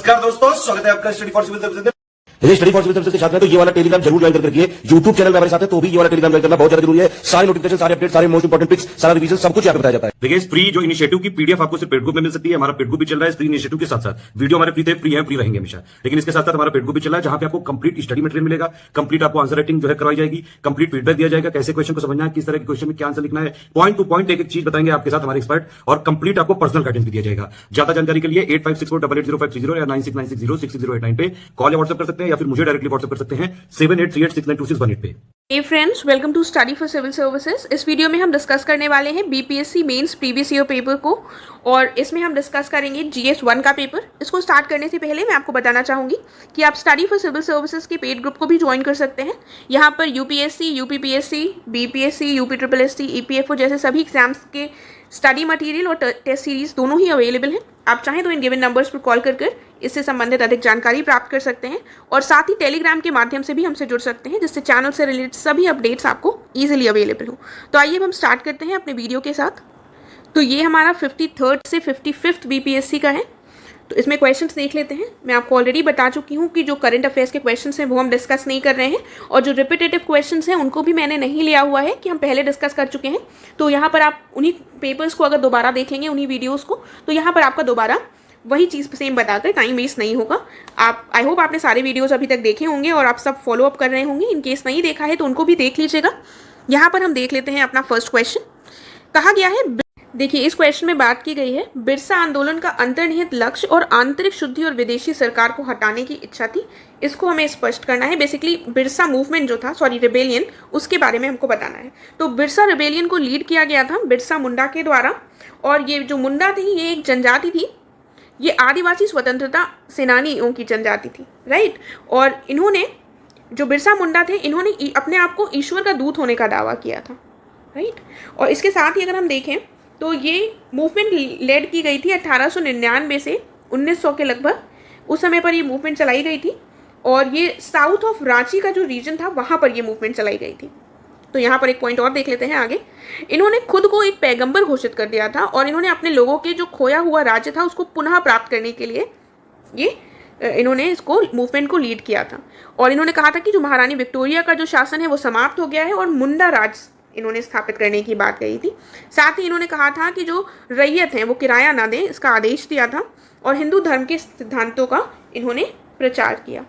नमस्कार दोस्तों, स्वागत है आपका study for civil services study for civil services के साथ में तो ये वाला टेलीग्राम जरूर ज्वाइन करके रखिए। यूट्यूब चैनल में हमारे साथ है तो भी ये वाला टेलीग्राम ज्वाइन करना बहुत ज्यादा जरूरी है। सारे नोटिफिकेशन, सारे अपडेट, सारे मोस्ट इंपोर्टेंट पिक्स, सारा रिवीजन सब कुछ यहाँ पे बताया जाता है। देखिए, इस फ्री जो इनिशिएटिव की पीडीएफ आपको सिर्फ पेड ग्रुप में मिल सकती है। हमारा पेड ग्रुप भी चल रहा है इस फ्री इनिशिएटिव के साथ साथ। वीडियो हमारे फ्री रहेंगे हमेशा, लेकिन इसके साथ साथ हमारा पेड ग्रुप भी चल रहा है जहां पे आपको कंप्लीट स्टडी मटेरियल मिलेगा, कंप्लीट आपको आंसर राइटिंग जो है करवाई जाएगी, कंप्लीट फीडबैक दिया जाएगा, कैसे क्वेश्चन को समझना है, किस तरह के क्वेश्चन में क्या आंसर लिखना है, पॉइंट टू पॉइंट एक एक चीज बताएंगे आपके साथ हमारे एक्सपर्ट, और कंप्लीट आपको पर्सनल गाइडेंस भी दिया जाएगा। ज्यादा जानकारी के लिए 8564880530 या 9696066089 पे कॉल या व्हाट्सएप कर सकते हैं, या फिर मुझे डायरेक्टली व्हाट्सएप कर सकते हैं 7838692618 पे। Hey friends, welcome to study for civil services. इस वीडियो में हम डिस्कस करने वाले हैं BPSC mains previous year paper को, और इसमें हम डिस्कस करेंगे जीएस 1 का पेपर। इसको स्टार्ट करने से पहले मैं आपको बताना चाहूँगी कि आप स्टडी फॉर सिविल सर्विसेज के पेड ग्रुप को भी ज्वाइन कर सकते हैं। यहाँ पर UPSC, UPPSC, BPSC, UP triple SC, EPFO जैसे सभी एग्जाम्स के स्टडी मटेरियल और टेस्ट सीरीज दोनों ही अवेलेबल हैं। आप चाहें तो इन गिवन नंबर्स पर कॉल कर इससे संबंधित अधिक जानकारी प्राप्त कर सकते हैं, और साथ ही टेलीग्राम के माध्यम से भी हमसे जुड़ सकते हैं, जिससे चैनल से रिलेटेड सभी अपडेट्स आपको ईजिली अवेलेबल हो। तो आइए हम स्टार्ट करते हैं अपने वीडियो के साथ। तो ये हमारा 53rd से 55th बीपीएससी का है। तो इसमें क्वेश्चंस देख लेते हैं। मैं आपको ऑलरेडी बता चुकी हूँ कि जो करंट अफेयर्स के क्वेश्चंस हैं वो हम डिस्कस नहीं कर रहे हैं, और जो रिपीटेटिव क्वेश्चंस हैं उनको भी मैंने नहीं लिया हुआ है कि हम पहले डिस्कस कर चुके हैं। तो यहाँ पर आप उन्हीं पेपर्स को अगर दोबारा देखेंगे, उन्हीं वीडियोज़ को, तो यहाँ पर आपका दोबारा वही चीज़ सेम बताकर टाइम वेस्ट नहीं होगा। आप आई होप आपने सारे वीडियोस अभी तक देखे होंगे और आप सब फॉलो अप कर रहे होंगे। इन केस नहीं देखा है तो उनको भी देख लीजिएगा। यहाँ पर हम देख लेते हैं अपना फर्स्ट क्वेश्चन। कहा गया है, देखिए इस क्वेश्चन में बात की गई है, बिरसा आंदोलन का अंतर्निहित लक्ष्य और आंतरिक शुद्धि और विदेशी सरकार को हटाने की इच्छा थी। इसको हमें स्पष्ट करना है। बेसिकली बिरसा मूवमेंट जो था, रिबेलियन, उसके बारे में हमको बताना है। तो बिरसा रिबेलियन को लीड किया गया था बिरसा मुंडा के द्वारा, और ये जो मुंडा थी ये एक जनजाति थी, ये आदिवासी स्वतंत्रता सेनानियों की जनजाति थी, राइट। और इन्होंने, जो बिरसा मुंडा थे, इन्होंने अपने आप को ईश्वर का दूत होने का दावा किया था, राइट। और इसके साथ ही अगर हम देखें तो ये मूवमेंट लेड की गई थी 1899 से 1900 के लगभग, उस समय पर ये मूवमेंट चलाई गई थी, और ये साउथ ऑफ रांची का जो रीजन था वहाँ पर ये मूवमेंट चलाई गई थी। तो यहाँ पर एक पॉइंट और देख लेते हैं आगे। इन्होंने खुद को एक पैगंबर घोषित कर दिया था, और इन्होंने अपने लोगों के जो खोया हुआ राज्य था उसको पुनः प्राप्त करने के लिए इन्होंने इसको मूवमेंट को लीड किया था। और इन्होंने कहा था कि जो महारानी विक्टोरिया का जो शासन है वो समाप्त हो गया है, और मुंडा राज इन्होंने स्थापित करने की बात कही थी। साथ ही इन्होंने कहा था कि जो रैयत हैं वो किराया ना दें, इसका आदेश दिया था, और हिंदू धर्म के सिद्धांतों का इन्होंने प्रचार किया।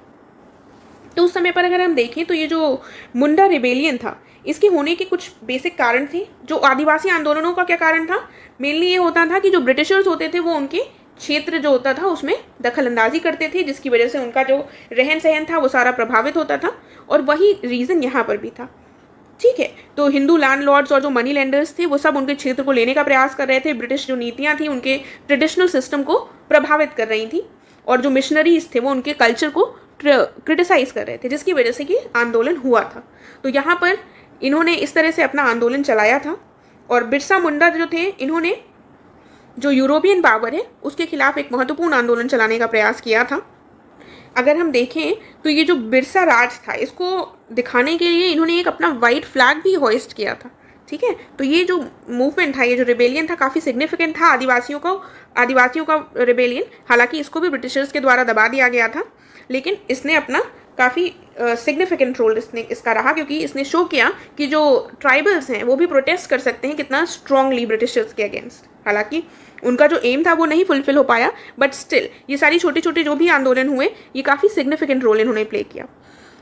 तो उस समय पर अगर हम देखें तो ये जो मुंडा रिबेलियन था, इसके होने के कुछ बेसिक कारण थे। जो आदिवासी आंदोलनों का क्या कारण था, मेनली ये होता था कि जो ब्रिटिशर्स होते थे वो उनके क्षेत्र जो होता था उसमें दखल अंदाजी करते थे, जिसकी वजह से उनका जो रहन सहन था वो सारा प्रभावित होता था, और वही रीज़न यहाँ पर भी था, ठीक है। तो हिंदू लैंडलॉर्ड्स और जो मनी लेंडर्स थे वो सब उनके क्षेत्र को लेने का प्रयास कर रहे थे। ब्रिटिश जो नीतियाँ थी उनके ट्रेडिशनल सिस्टम को प्रभावित कर रही थी, और जो मिशनरीज थे वो उनके कल्चर को क्रिटिसाइज कर रहे थे, जिसकी वजह से कि आंदोलन हुआ था। तो यहाँ पर इन्होंने इस तरह से अपना आंदोलन चलाया था। और बिरसा मुंडा जो थे, इन्होंने जो यूरोपियन पावर है उसके खिलाफ एक महत्वपूर्ण आंदोलन चलाने का प्रयास किया था। अगर हम देखें तो ये जो बिरसा राज था, इसको दिखाने के लिए इन्होंने एक अपना वाइट फ्लैग भी होइस्ट किया था, ठीक है। तो ये जो मूवमेंट था, ये जो रिबेलियन था, काफ़ी सिग्निफिकेंट था आदिवासियों का रिबेलियन। हालांकि इसको भी ब्रिटिशर्स के द्वारा दबा दिया गया था, लेकिन इसने अपना काफ़ी सिग्निफिकेंट रोल इसका रहा, क्योंकि इसने शो किया कि जो ट्राइबल्स हैं वो भी प्रोटेस्ट कर सकते हैं कितना स्ट्रांगली ब्रिटिशर्स के अगेंस्ट। हालांकि उनका जो एम था वो नहीं फुलफिल हो पाया, बट स्टिल ये सारी छोटे छोटे जो भी आंदोलन हुए, ये काफ़ी सिग्निफिकेंट रोल इन्होंने प्ले किया।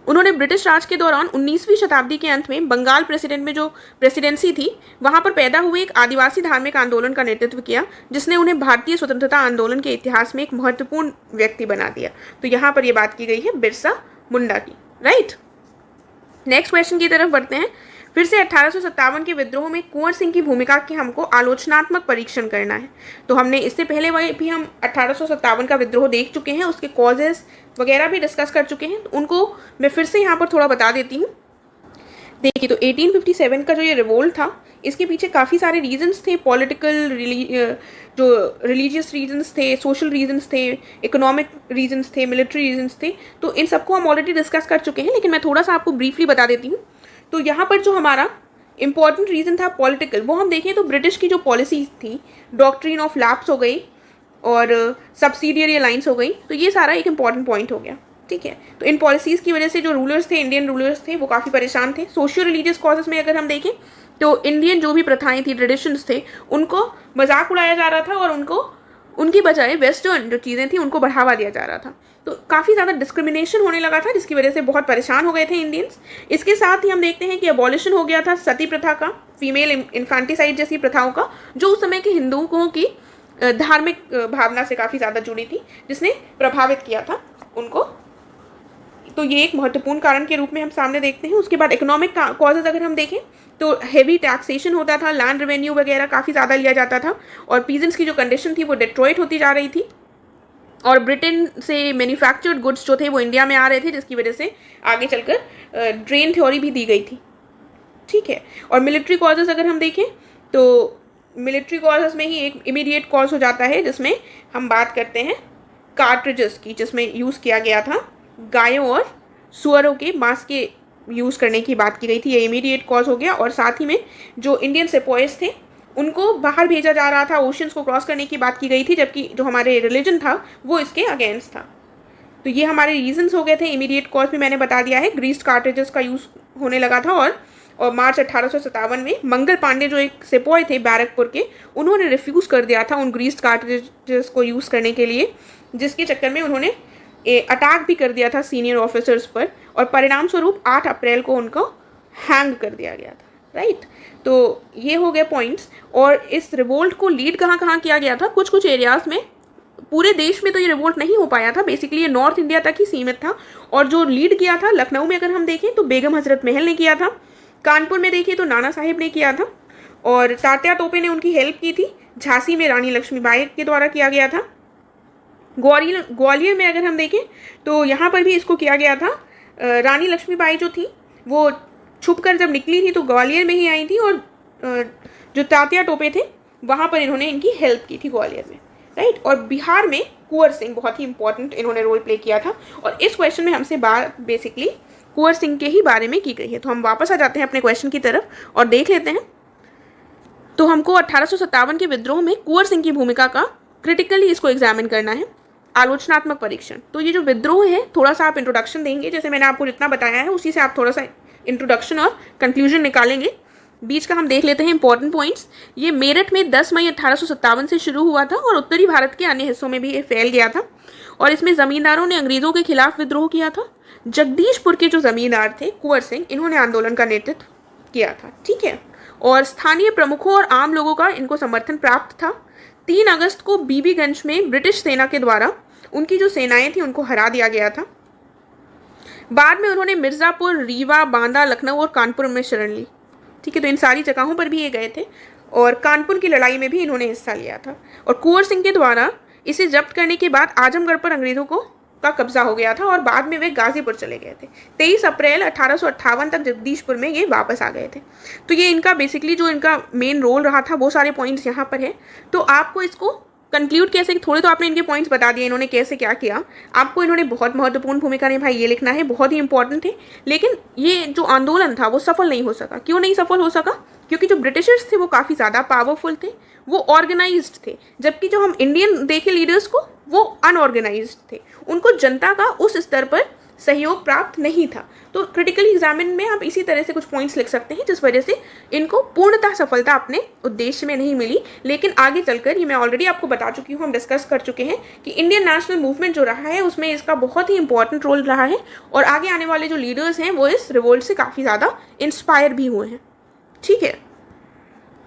उन्होंने ब्रिटिश राज के दौरान 19वीं शताब्दी के अंत में बंगाल प्रेसिडेंट में जो प्रेसिडेंसी थी वहाँ पर पैदा हुए एक आदिवासी धार्मिक आंदोलन का नेतृत्व किया, जिसने उन्हें भारतीय स्वतंत्रता आंदोलन के इतिहास में एक महत्वपूर्ण व्यक्ति बना दिया। तो यहाँ पर ये बात की गई है बिरसा मुंडा की, राइट। नेक्स्ट क्वेश्चन की तरफ बढ़ते हैं। फिर से 1857 के विद्रोह में कुंवर सिंह की भूमिका के हमको आलोचनात्मक परीक्षण करना है। तो हमने इससे पहले भी हम 1857 का विद्रोह देख चुके हैं, उसके कॉजेज वगैरह भी डिस्कस कर चुके हैं, तो उनको मैं फिर से यहाँ पर थोड़ा बता देती हूँ। देखिए, तो 1857 का जो ये रिवोल्ट था, इसके पीछे काफ़ी सारे रीजंस थे। पॉलिटिकल, जो रिलीजियस रीजंस थे, सोशल रीजंस थे, इकोनॉमिक रीजंस थे, मिलिट्री रीजंस थे। तो इन सबको हम ऑलरेडी डिस्कस कर चुके हैं, लेकिन मैं थोड़ा सा आपको ब्रीफली बता देती हूँ। तो यहाँ पर जो हमारा इंपॉर्टेंट रीज़न था पॉलिटिकल, वो हम देखें तो ब्रिटिश की जो पॉलिसी थी, डॉक्ट्रिन ऑफ लैप्स हो गई, और सब्सिडियरी अलाइंस हो गई। तो ये सारा एक इंपॉर्टेंट पॉइंट हो गया, ठीक है। तो इन पॉलिसीज़ की वजह से जो रूलर्स थे, इंडियन रूलर्स थे, वो काफ़ी परेशान थे। सोशियो रिलीजियस कॉजेज़ में अगर हम देखें तो इंडियन जो भी प्रथाएं थी, ट्रेडिशंस थे, उनको मजाक उड़ाया जा रहा था और उनकी बजाय वेस्टर्न जो चीज़ें थी उनको बढ़ावा दिया जा रहा था। तो काफ़ी ज़्यादा डिस्क्रिमिनेशन होने लगा था, जिसकी वजह से बहुत परेशान हो गए थे इंडियंस। इसके साथ ही हम देखते हैं कि अबॉलिशन हो गया था सती प्रथा का, फीमेल इन्फेंटिसाइड जैसी प्रथाओं का, जो उस समय के हिंदुओं की धार्मिक भावना से काफ़ी ज़्यादा जुड़ी थी, जिसने प्रभावित किया था उनको। तो ये एक महत्वपूर्ण कारण के रूप में हम सामने देखते हैं। उसके बाद इकोनॉमिक कॉजेज अगर हम देखें तो हेवी टैक्सेशन होता था, लैंड रेवेन्यू वगैरह काफ़ी ज़्यादा लिया जाता था, और पीजेंट्स की जो कंडीशन थी वो डिट्रॉइट होती जा रही थी, और ब्रिटेन से मैन्युफैक्चर्ड गुड्स जो थे वो इंडिया में आ रहे थे, जिसकी वजह से आगे चलकर ड्रेन थ्योरी भी दी गई थी, ठीक है। और मिलिट्री कॉजेज अगर हम देखें तो मिलिट्री कॉजेज में ही एक इमीडिएट कॉज हो जाता है, जिसमें हम बात करते हैं कार्ट्रिजेस की, जिसमें यूज़ किया गया था गायों और सुअरों के मांस के यूज़ करने की बात की गई थी। ये इमीडिएट कॉज हो गया। और साथ ही में जो इंडियन सेपोइस थे उनको बाहर भेजा जा रहा था, ओशंस को क्रॉस करने की बात की गई थी, जबकि जो हमारे रिलीजन था वो इसके अगेंस्ट था। तो ये हमारे रीजंस हो गए थे। इमीडिएट कॉज भी मैंने बता दिया है, ग्रीस्ड कार्ट्रिजेस का यूज़ होने लगा था। और मार्च 1857 में मंगल पांडे जो एक सिपाही थे बैरकपुर के, उन्होंने रिफ्यूज़ कर दिया था उन ग्रीस्ड कार्ट्रिजेस को यूज़ करने के लिए, जिसके चक्कर में उन्होंने अटैक भी कर दिया था सीनियर ऑफिसर्स पर, और परिणाम स्वरूप 8 अप्रैल को उनको हैंग कर दिया गया था, राइट। तो ये हो गए पॉइंट्स। और इस रिवोल्ट को लीड कहाँ कहाँ किया गया था, कुछ कुछ एरियाज़ में, पूरे देश में तो ये रिवोल्ट नहीं हो पाया था, बेसिकली ये नॉर्थ इंडिया तक ही सीमित था। और जो लीड किया था लखनऊ में अगर हम देखें तो बेगम हजरत महल ने किया था, कानपुर में देखें तो नाना साहिब ने किया था, और तात्या टोपे ने उनकी हेल्प की थी। झांसी में रानी लक्ष्मीबाई के द्वारा किया गया था। ग्वालियर में अगर हम देखें तो यहाँ पर भी इसको किया गया था। रानी लक्ष्मीबाई जो थी वो छुपकर जब निकली थी तो ग्वालियर में ही आई थी, और जो तात्या टोपे थे वहाँ पर इन्होंने इनकी हेल्प की थी ग्वालियर में, राइट। और बिहार में कुंवर सिंह बहुत ही इंपॉर्टेंट इन्होंने रोल प्ले किया था। और इस क्वेश्चन में हमसे बात बेसिकली कुंवर सिंह के ही बारे में की गई है। तो हम वापस आ जाते हैं अपने क्वेश्चन की तरफ और देख लेते हैं। तो हमको 1857 के विद्रोह में कुंवर सिंह की भूमिका का क्रिटिकली इसको एग्जामिन करना है। आलोचनात्मक परीक्षण, तो ये जो विद्रोह है, थोड़ा सा आप इंट्रोडक्शन देंगे, जैसे मैंने आपको जितना बताया है उसी से आप थोड़ा सा इंट्रोडक्शन और कंक्लूजन निकालेंगे। बीच का हम देख लेते हैं इंपॉर्टेंट पॉइंट्स। ये मेरठ में 10 मई 1857 से शुरू हुआ था और उत्तरी भारत के अन्य हिस्सों में भी ये फैल गया था। और इसमें जमींदारों ने अंग्रेजों के खिलाफ विद्रोह किया था। जगदीशपुर के जो जमींदार थे कुंवर सिंह, इन्होंने आंदोलन का नेतृत्व किया था, ठीक है। और स्थानीय प्रमुखों और आम लोगों का इनको समर्थन प्राप्त था। 3 अगस्त को बीबीगंज में ब्रिटिश सेना के द्वारा उनकी जो सेनाएं थी उनको हरा दिया गया था। बाद में उन्होंने मिर्ज़ापुर, रीवा, बांदा, लखनऊ और कानपुर में शरण ली, ठीक है। तो इन सारी जगहों पर भी ये गए थे और कानपुर की लड़ाई में भी इन्होंने हिस्सा लिया था। और कुंवर सिंह के द्वारा इसे जब्त करने के बाद आजमगढ़ पर अंग्रेज़ों का कब्जा हो गया था और बाद में वे गाजीपुर चले गए थे। 23 अप्रैल 1858 तक जगदीशपुर में ये वापस आ गए थे। तो ये इनका बेसिकली जो इनका मेन रोल रहा था वो सारे पॉइंट्स यहाँ पर है। तो आपको इसको कंक्लूड कैसे, थोड़े तो आपने इनके पॉइंट्स बता दिए इन्होंने कैसे क्या किया, आपको इन्होंने बहुत महत्वपूर्ण भूमिका निभाई ये लिखना है, बहुत ही इंपॉर्टेंट है। लेकिन ये जो आंदोलन था वो सफल नहीं हो सका। क्यों नहीं सफल हो सका? क्योंकि जो ब्रिटिशर्स थे वो काफ़ी ज़्यादा पावरफुल थे, वो ऑर्गेनाइज्ड थे, जबकि जो हम इंडियन देखे लीडर्स को वो अनऑर्गेनाइज्ड थे। उनको जनता का उस स्तर पर सहयोग प्राप्त नहीं था। तो क्रिटिकल एग्जामिन में आप इसी तरह से कुछ पॉइंट्स लिख सकते हैं जिस वजह से इनको पूर्णतः सफलता अपने उद्देश्य में नहीं मिली। लेकिन आगे चलकर, ये मैं ऑलरेडी आपको बता चुकी हूँ, हम डिस्कस कर चुके हैं कि इंडियन नेशनल मूवमेंट जो रहा है उसमें इसका बहुत ही इंपॉर्टेंट रोल रहा है और आगे आने वाले जो लीडर्स हैं वो इस रिवोल्ट से काफ़ी ज़्यादा इंस्पायर भी हुए हैं, ठीक है।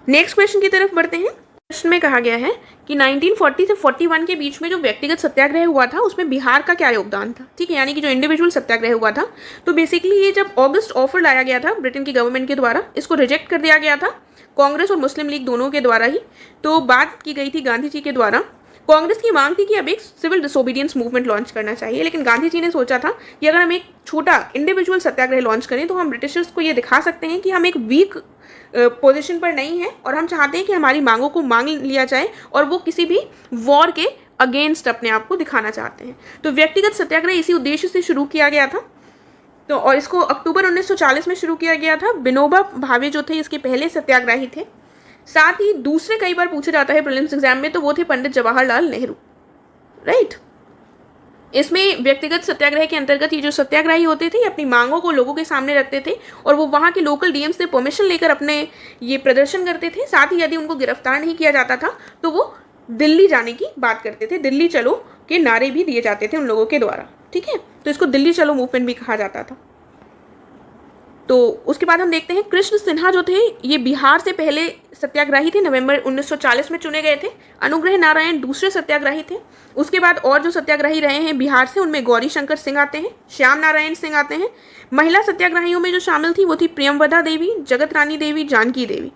नेक्स्ट क्वेश्चन की तरफ बढ़ते हैं। प्रश्न में कहा गया है कि 1940 से 41 के बीच में जो व्यक्तिगत सत्याग्रह हुआ था उसमें बिहार का क्या योगदान था, ठीक है, यानी कि जो इंडिविजुअल सत्याग्रह हुआ था। तो बेसिकली ये जब अगस्त ऑफर लाया गया था ब्रिटेन की गवर्नमेंट के द्वारा, इसको रिजेक्ट कर दिया गया था कांग्रेस और मुस्लिम लीग दोनों के द्वारा ही। तो बात की गई थी गांधी जी के द्वारा। कांग्रेस की मांग थी कि अब एक सिविल डिसोबीडियंस मूवमेंट लॉन्च करना चाहिए, लेकिन गांधी जी ने सोचा था कि अगर हम एक छोटा इंडिविजुअल सत्याग्रह लॉन्च करें तो हम ब्रिटिशर्स को ये दिखा सकते हैं कि हम एक वीक पोजीशन पर नहीं है और हम चाहते हैं कि हमारी मांगों को मांग लिया जाए और वो किसी भी वॉर के अगेंस्ट अपने आप को दिखाना चाहते हैं। तो व्यक्तिगत सत्याग्रह इसी उद्देश्य से शुरू किया गया था। तो और इसको अक्टूबर 1940 में शुरू किया गया था। विनोबा भावे जो थे इसके पहले सत्याग्रही थे। साथ ही दूसरे कई बार पूछा जाता है प्रीलिम्स एग्जाम में, तो वो थे पंडित जवाहरलाल नेहरू, राइट। इसमें व्यक्तिगत सत्याग्रह के अंतर्गत ये जो सत्याग्रही होते थे ये अपनी मांगों को लोगों के सामने रखते थे और वो वहाँ के लोकल डीएम से परमिशन लेकर अपने ये प्रदर्शन करते थे। साथ ही यदि उनको गिरफ्तार नहीं किया जाता था तो वो दिल्ली जाने की बात करते थे। दिल्ली चलो के नारे भी दिए जाते थे उन लोगों के द्वारा, ठीक है। तो इसको दिल्ली चलो मूवमेंट भी कहा जाता था। तो उसके बाद हम देखते हैं कृष्ण सिन्हा जो थे ये बिहार से पहले सत्याग्रही थे, नवंबर 1940 में चुने गए थे। अनुग्रह नारायण दूसरे सत्याग्रही थे। उसके बाद और जो सत्याग्रही रहे हैं बिहार से उनमें गौरी शंकर सिंह आते हैं, श्याम नारायण सिंह आते हैं। महिला सत्याग्रहियों में जो शामिल थी वो थी प्रियमवदा देवी, जगत रानी देवी, जानकी देवी,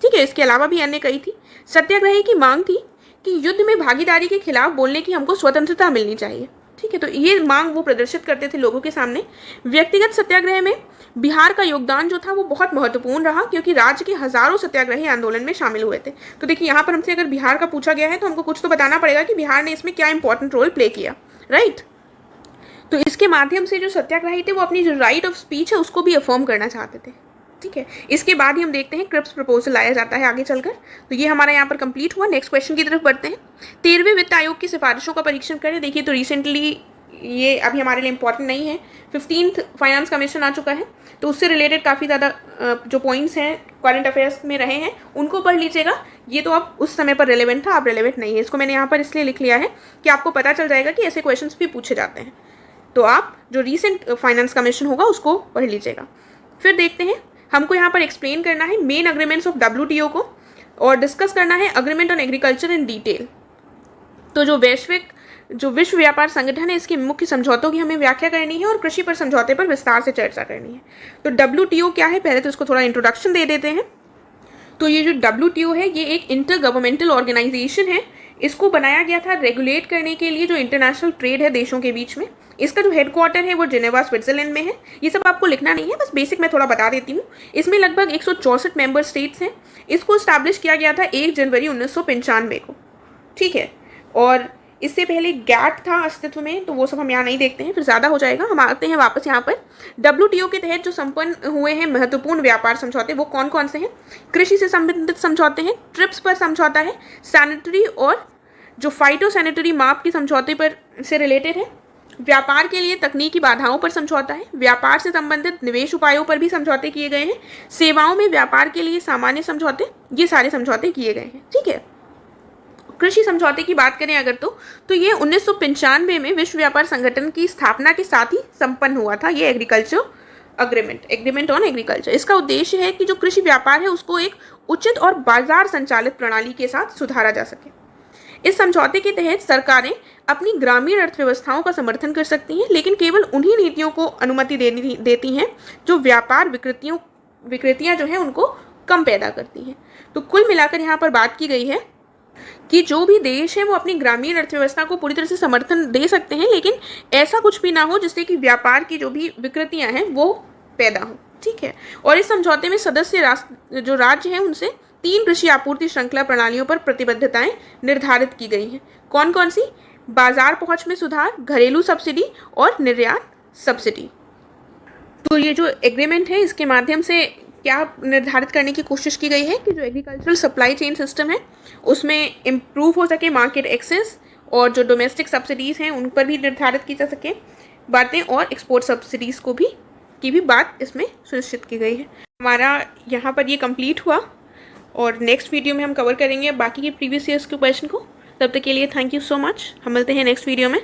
ठीक है। इसके अलावा भी अन्य कई थी। सत्याग्रही की मांग थी कि युद्ध में भागीदारी के खिलाफ बोलने की हमको स्वतंत्रता मिलनी चाहिए, ठीक है। तो ये मांग वो प्रदर्शित करते थे लोगों के सामने। व्यक्तिगत सत्याग्रह में बिहार का योगदान जो था वो बहुत महत्वपूर्ण रहा क्योंकि राज्य के हजारों सत्याग्रही आंदोलन में शामिल हुए थे। तो देखिए यहाँ पर हमसे अगर बिहार का पूछा गया है तो हमको कुछ तो बताना पड़ेगा कि बिहार ने इसमें क्या इंपॉर्टेंट रोल प्ले किया, राइट। तो इसके माध्यम से जो सत्याग्रही थे वो अपनी जो राइट ऑफ स्पीच है उसको भी अफर्म करना चाहते थे, ठीक है। इसके बाद ही हम देखते हैं क्रिप्स प्रपोजल लाया जाता है आगे चलकर। तो ये हमारा यहाँ पर कंप्लीट हुआ। नेक्स्ट क्वेश्चन की तरफ बढ़ते हैं। 13वें वित्त आयोग की सिफारिशों का परीक्षण करें। देखिए तो रिसेंटली ये अभी हमारे लिए इंपॉर्टेंट नहीं है, 15th फाइनेंस कमीशन आ चुका है तो उससे रिलेटेड काफ़ी ज़्यादा जो पॉइंट्स हैं करंट अफेयर्स में रहे हैं उनको पढ़ लीजिएगा। ये तो अब उस समय पर रेलेवेंट था, अब रेलेवेंट नहीं है। इसको मैंने यहाँ पर इसलिए लिख लिया है कि आपको पता चल जाएगा कि ऐसे क्वेश्चंस भी पूछे जाते हैं। तो आप जो रिसेंट फाइनेंस कमीशन होगा उसको पढ़ लीजिएगा। फिर देखते हैं हमको यहाँ पर एक्सप्लेन करना है मेन अग्रीमेंट्स ऑफ WTO को और डिस्कस करना है agreement on agriculture in detail. तो जो विश्व व्यापार संगठन है इसके मुख्य समझौतों की हमें व्याख्या करनी है और कृषि पर समझौते पर विस्तार से चर्चा करनी है। तो WTO क्या है, पहले तो इसको थोड़ा इंट्रोडक्शन दे देते हैं। तो ये जो WTO है ये एक इंटर गवर्नमेंटल ऑर्गेनाइजेशन है। इसको बनाया गया था रेगुलेट करने के लिए जो इंटरनेशनल ट्रेड है देशों के बीच में। इसका जो हेडक्वार्टर है वो जेनेवा स्विट्जरलैंड में है। ये सब आपको लिखना नहीं है, बस बेसिक मैं थोड़ा बता देती हूँ। इसमें लगभग 164 मेंबर स्टेट्स हैं। इसको स्टैब्लिश किया गया था 1 जनवरी 1995 को, ठीक है। और इससे पहले गैट था अस्तित्व में, तो वो सब हम यहाँ नहीं देखते हैं, फिर ज़्यादा हो जाएगा। हम आते हैं वापस यहाँ पर। WTO के तहत जो संपन्न हुए हैं महत्वपूर्ण व्यापार समझौते वो कौन कौन से हैं? कृषि से संबंधित समझौते हैं, ट्रिप्स पर समझौता है, सैनिटरी और जो फाइटो सैनिटरी माप के समझौते पर से रिलेटेड है, व्यापार के लिए तकनीकी बाधाओं पर समझौता है, व्यापार से संबंधित निवेश उपायों पर भी समझौते किए गए हैं, सेवाओं में व्यापार के लिए सामान्य समझौते, ये सारे समझौते किए गए हैं, ठीक है। कृषि समझौते की बात करें अगर तो ये 1995 में विश्व व्यापार संगठन की स्थापना के साथ ही संपन्न हुआ था। ये एग्रीमेंट ऑन एग्रीकल्चर। इसका उद्देश्य है कि जो कृषि व्यापार है उसको एक उचित और बाजार संचालित प्रणाली के साथ सुधारा जा सके। इस समझौते के तहत सरकारें अपनी ग्रामीण अर्थव्यवस्थाओं का समर्थन कर सकती हैं, लेकिन केवल उन्हीं नीतियों को अनुमति देती हैं जो व्यापार विकृतियां जो हैं उनको कम पैदा करती हैं। तो कुल मिलाकर यहाँ पर बात की गई है कि जो भी देश है वो अपनी ग्रामीण अर्थव्यवस्था को पूरी तरह से समर्थन दे सकते हैं, लेकिन ऐसा कुछ भी ना हो जिससे कि व्यापार की जो भी विकृतियां हैं वो पैदा हो, ठीक है। और इस समझौते में सदस्य जो राज्य हैं उनसे 3 कृषि आपूर्ति श्रृंखला प्रणालियों पर प्रतिबद्धताएं निर्धारित की गई हैं। कौन कौन सी? बाजार पहुंच में सुधार, घरेलू सब्सिडी और निर्यात सब्सिडी। तो ये जो एग्रीमेंट है इसके माध्यम से क्या निर्धारित करने की कोशिश की गई है कि जो एग्रीकल्चरल सप्लाई चेन सिस्टम है उसमें इम्प्रूव हो सके मार्केट एक्सेस, और जो डोमेस्टिक सब्सिडीज़ हैं उन पर भी निर्धारित की जा सके बातें, और एक्सपोर्ट सब्सिडीज़ की भी बात इसमें सुनिश्चित की गई है। हमारा यहाँ पर ये कंप्लीट हुआ और नेक्स्ट वीडियो में हम कवर करेंगे बाकी के प्रीवियस ईयर्स के क्वेश्चन को। तब तक के लिए थैंक यू सो मच। हम मिलते हैं नेक्स्ट वीडियो में।